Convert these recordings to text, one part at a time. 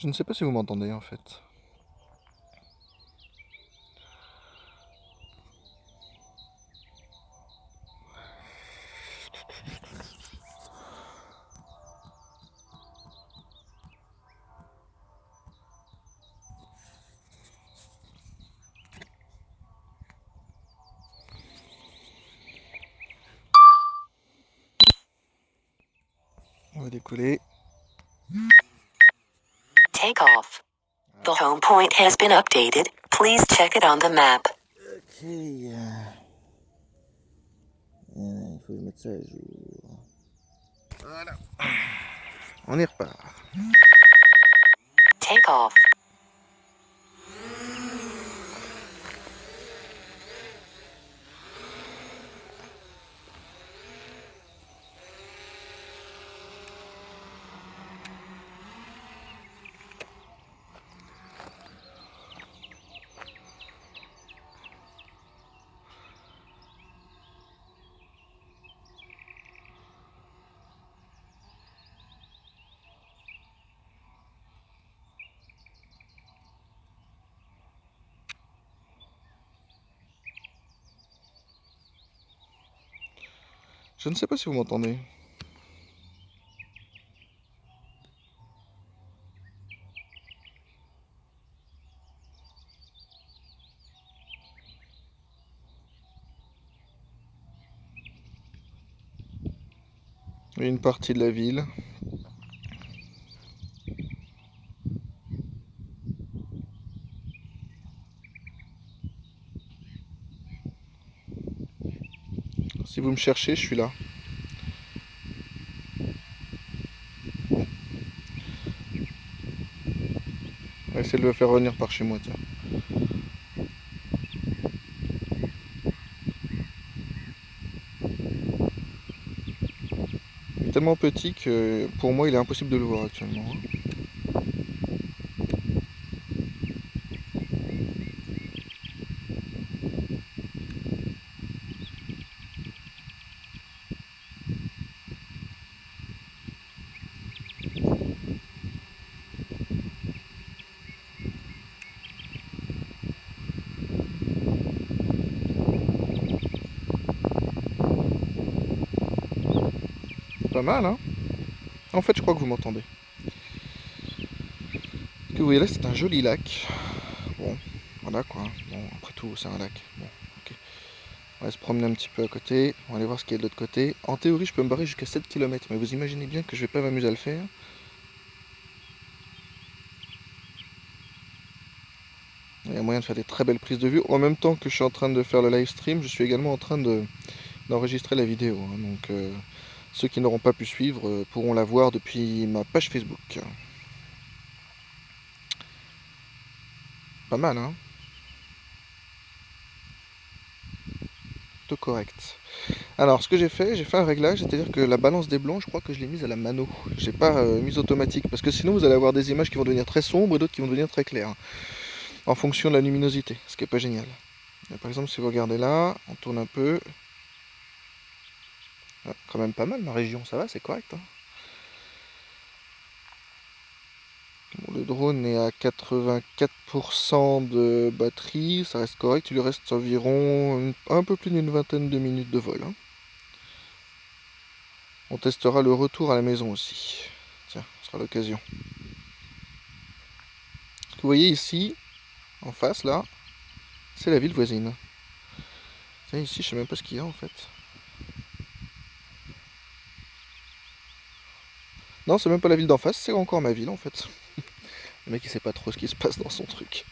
Je ne sais pas si vous m'entendez en fait. On va décoller. Take off. The home point has been updated. Please check it on the map. Ok. Il faut mettre ça à jour. Voilà. On y repart. Take off. Je ne sais pas si vous m'entendez. Une partie de la ville. Si vous me cherchez, je suis là. On va essayer de le faire revenir par chez moi, tiens. Il est tellement petit que pour moi il est impossible de le voir actuellement. Pas mal, hein? En fait, je crois que vous m'entendez. Ce que vous voyez là, c'est un joli lac. Bon, voilà quoi. Bon, après tout, c'est un lac. Bon, ok. On va se promener un petit peu à côté. On va aller voir ce qu'il y a de l'autre côté. En théorie, je peux me barrer jusqu'à 7 km, mais vous imaginez bien que je vais pas m'amuser à le faire. Il y a moyen de faire des très belles prises de vue. En même temps que je suis en train de faire le live stream, je suis également en train d'enregistrer la vidéo. Donc, ceux qui n'auront pas pu suivre pourront la voir depuis ma page Facebook. Pas mal, hein? Tout correct. Alors, ce que j'ai fait un réglage, c'est-à-dire que la balance des blancs, je crois que je l'ai mise à la mano. J'ai pas mise automatique, parce que sinon vous allez avoir des images qui vont devenir très sombres et d'autres qui vont devenir très claires, en fonction de la luminosité, ce qui est pas génial. Là, par exemple, si vous regardez là, on tourne un peu. Ah, quand même pas mal ma région, ça va, c'est correct, hein. Bon, le drone est à 84% de batterie, ça reste correct, il lui reste environ un peu plus d'une vingtaine de minutes de vol, hein. On testera le retour à la maison aussi. Tiens, ce sera l'occasion. Ce que vous voyez ici, en face là, c'est la ville voisine. Tiens, ici, je sais même pas ce qu'il y a en fait. Non, c'est même pas la ville d'en face, c'est encore ma ville en fait. Le mec il sait pas trop ce qui se passe dans son truc.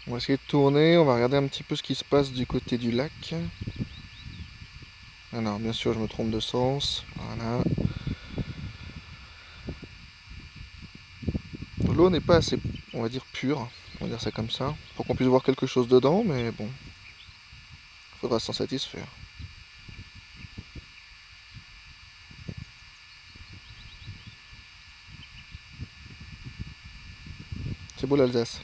On va essayer de tourner, on va regarder un petit peu ce qui se passe du côté du lac. Alors, bien sûr, je me trompe de sens. Voilà. L'eau n'est pas assez, on va dire, pure, on va dire ça comme ça, pour qu'on puisse voir quelque chose dedans, mais bon, faudra s'en satisfaire. C'est beau l'Alsace.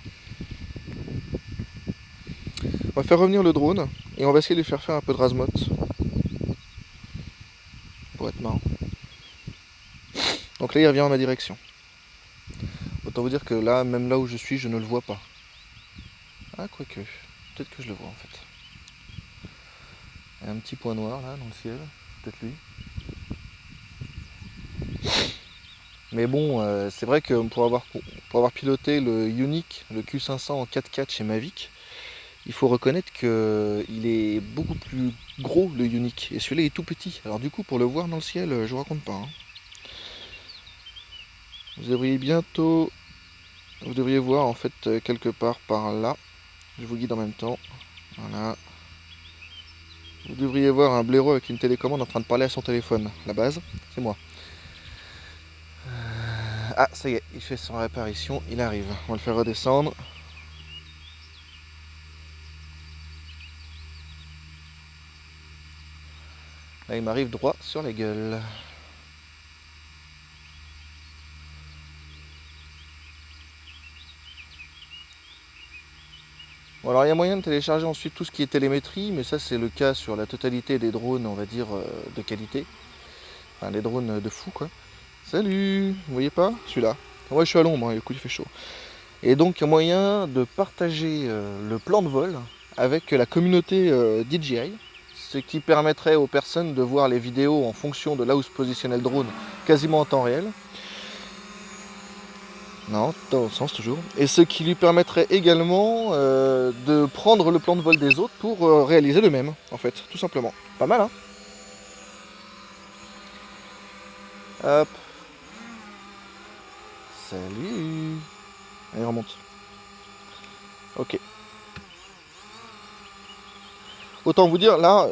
On va faire revenir le drone. Et on va essayer de lui faire faire un peu de razmot. Pour être marrant. Donc là il revient en ma direction. Autant vous dire que là, même là où je suis, je ne le vois pas. Ah quoique, peut-être que je le vois en fait. Il y a un petit point noir là dans le ciel, peut-être lui. Mais bon, c'est vrai que pour avoir piloté le Unique, le Q500 en 4x4 chez Mavic, il faut reconnaître qu'il est beaucoup plus gros le Unique. Et celui-là est tout petit. Alors du coup, pour le voir dans le ciel, je vous raconte pas. Hein. Vous devriez bientôt... Vous devriez voir en fait quelque part par là. Je vous guide en même temps. Voilà. Vous devriez voir un blaireau avec une télécommande en train de parler à son téléphone. La base, c'est moi. Ah, ça y est, il fait son apparition, il arrive. On va le faire redescendre. Là, il m'arrive droit sur la gueule. Bon, alors il y a moyen de télécharger ensuite tout ce qui est télémétrie, mais ça c'est le cas sur la totalité des drones, on va dire, de qualité. Enfin, les drones de fou, quoi. Salut! Vous voyez pas? Celui-là. Ouais, je suis à l'ombre, hein, le coup il fait chaud. Et donc, il y a moyen de partager le plan de vol avec la communauté DJI, ce qui permettrait aux personnes de voir les vidéos en fonction de là où se positionnait le drone, quasiment en temps réel. Non, dans le sens toujours. Et ce qui lui permettrait également de prendre le plan de vol des autres pour réaliser le même, en fait, tout simplement. Pas mal, hein? Hop. Salut. Allez, remonte. Ok. Autant vous dire, là,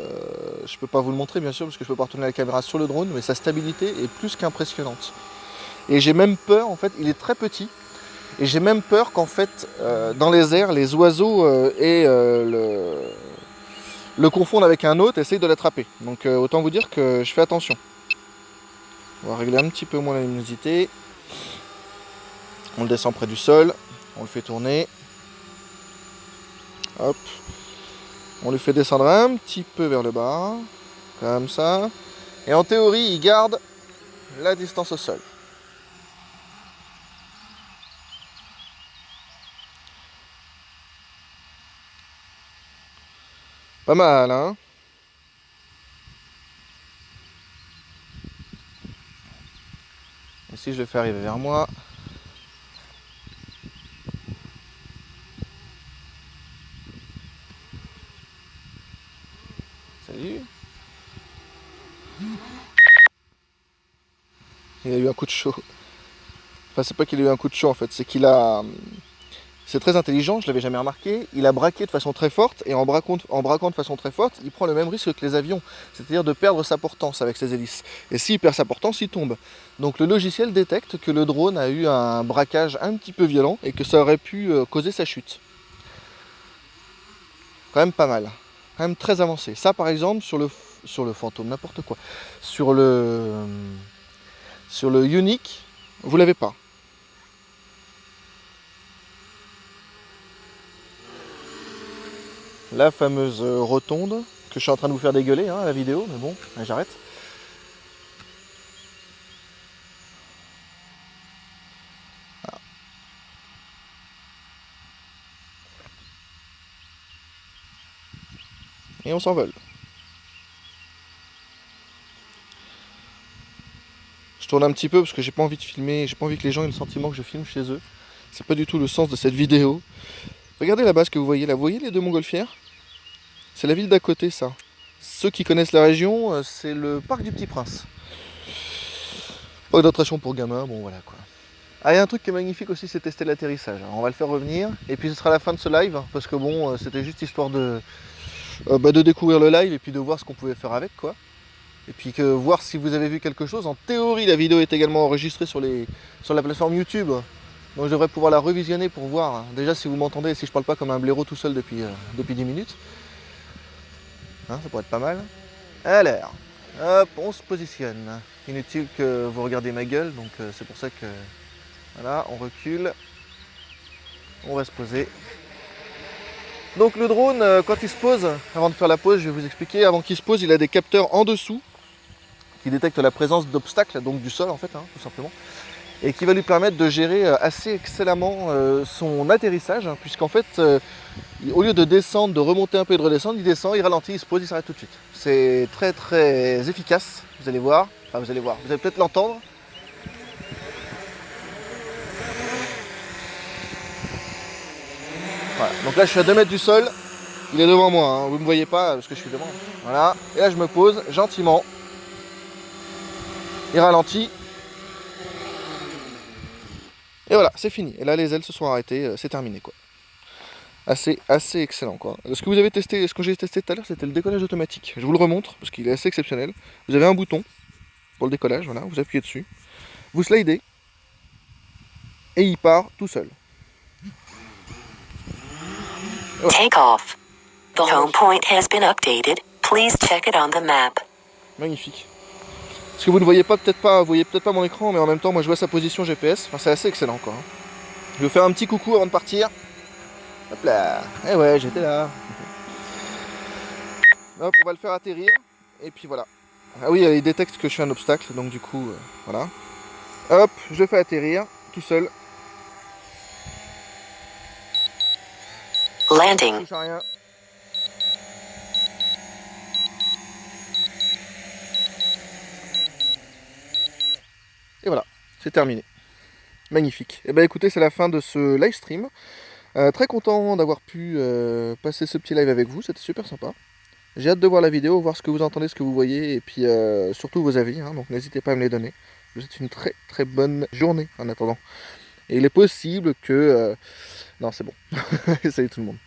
je peux pas vous le montrer bien sûr, parce que je peux pas retourner la caméra sur le drone, mais sa stabilité est plus qu'impressionnante. Et j'ai même peur, en fait, il est très petit, et j'ai même peur qu'en fait, dans les airs, les oiseaux le confondent avec un autre et essayent de l'attraper. Donc autant vous dire que je fais attention. On va régler un petit peu moins la luminosité. On le descend près du sol, on le fait tourner. Hop. On le fait descendre un petit peu vers le bas, comme ça. Et en théorie, il garde la distance au sol. Pas mal, hein? Ici, je le fais arriver vers moi. Salut. Il a eu un coup de chaud. Enfin, c'est pas qu'il a eu un coup de chaud en fait, c'est qu'il a... C'est très intelligent, je l'avais jamais remarqué. Il a braqué de façon très forte et en braquant de façon très forte, il prend le même risque que les avions, c'est-à-dire de perdre sa portance avec ses hélices. Et s'il perd sa portance, il tombe. Donc le logiciel détecte que le drone a eu un braquage un petit peu violent et que ça aurait pu causer sa chute. Quand même pas mal, quand même très avancé. Ça par exemple sur le fantôme, n'importe quoi. Sur le Unique, vous l'avez pas. La fameuse rotonde que je suis en train de vous faire dégueuler hein, à la vidéo, mais bon, j'arrête. Ah. Et on s'envole. Je tourne un petit peu parce que j'ai pas envie de filmer, j'ai pas envie que les gens aient le sentiment que je filme chez eux. C'est pas du tout le sens de cette vidéo. Regardez là-bas ce que vous voyez là, vous voyez les deux montgolfières? C'est la ville d'à côté ça. Ceux qui connaissent la région, c'est le parc du Petit Prince. Pas d'attraction pour gamins, bon voilà quoi. Ah, il y a un truc qui est magnifique aussi, c'est tester l'atterrissage. Alors, on va le faire revenir, et puis ce sera la fin de ce live, parce que bon, c'était juste histoire de découvrir le live et puis de voir ce qu'on pouvait faire avec quoi. Et puis que voir si vous avez vu quelque chose. En théorie, la vidéo est également enregistrée sur la plateforme YouTube. Donc je devrais pouvoir la revisionner pour voir hein, déjà si vous m'entendez et si je parle pas comme un blaireau tout seul depuis 10 minutes. Hein, ça pourrait être pas mal. Alors, hop, on se positionne. Inutile que vous regardiez ma gueule, donc c'est pour ça que... Voilà, on recule. On va se poser. Donc le drone, quand il se pose, avant de faire la pose, je vais vous expliquer, avant qu'il se pose, il a des capteurs en dessous qui détectent la présence d'obstacles, donc du sol en fait, hein, tout simplement, et qui va lui permettre de gérer assez excellemment son atterrissage, hein, puisqu'en fait, au lieu de descendre, de remonter un peu et de redescendre, il descend, il ralentit, il se pose, il s'arrête tout de suite. C'est très très efficace, vous allez voir, vous allez peut-être l'entendre. Voilà. Donc là je suis à 2 mètres du sol, il est devant moi, hein. Vous ne me voyez pas parce que je suis devant. Voilà, et là je me pose gentiment, il ralentit, et voilà, c'est fini. Et là les ailes se sont arrêtées, c'est terminé quoi. Assez excellent quoi. Ce que vous avez testé, ce que j'ai testé tout à l'heure, c'était le décollage automatique. Je vous le remontre parce qu'il est assez exceptionnel. Vous avez un bouton pour le décollage, voilà, vous appuyez dessus, vous slidez, et il part tout seul. Take off. The home point has been updated. Please check it on the map. Magnifique. Ce que vous ne voyez pas, peut-être pas, vous voyez peut-être pas mon écran, mais en même temps, moi je vois sa position GPS. Enfin, c'est assez excellent quoi. Je vais faire un petit coucou avant de partir. Hop là. Eh ouais, j'étais là. Hop, on va le faire atterrir. Et puis voilà. Ah oui, il détecte que je suis un obstacle, donc du coup, voilà. Hop, je le fais atterrir, tout seul. Landing. Je touche à rien. Et voilà, c'est terminé. Magnifique. Et ben écoutez, c'est la fin de ce live stream. Très content d'avoir pu passer ce petit live avec vous, c'était super sympa. J'ai hâte de voir la vidéo, voir ce que vous entendez, ce que vous voyez, et puis surtout vos avis, hein, donc n'hésitez pas à me les donner. Je vous souhaite une très très bonne journée en attendant. Et il est possible que... Non, c'est bon. Salut tout le monde.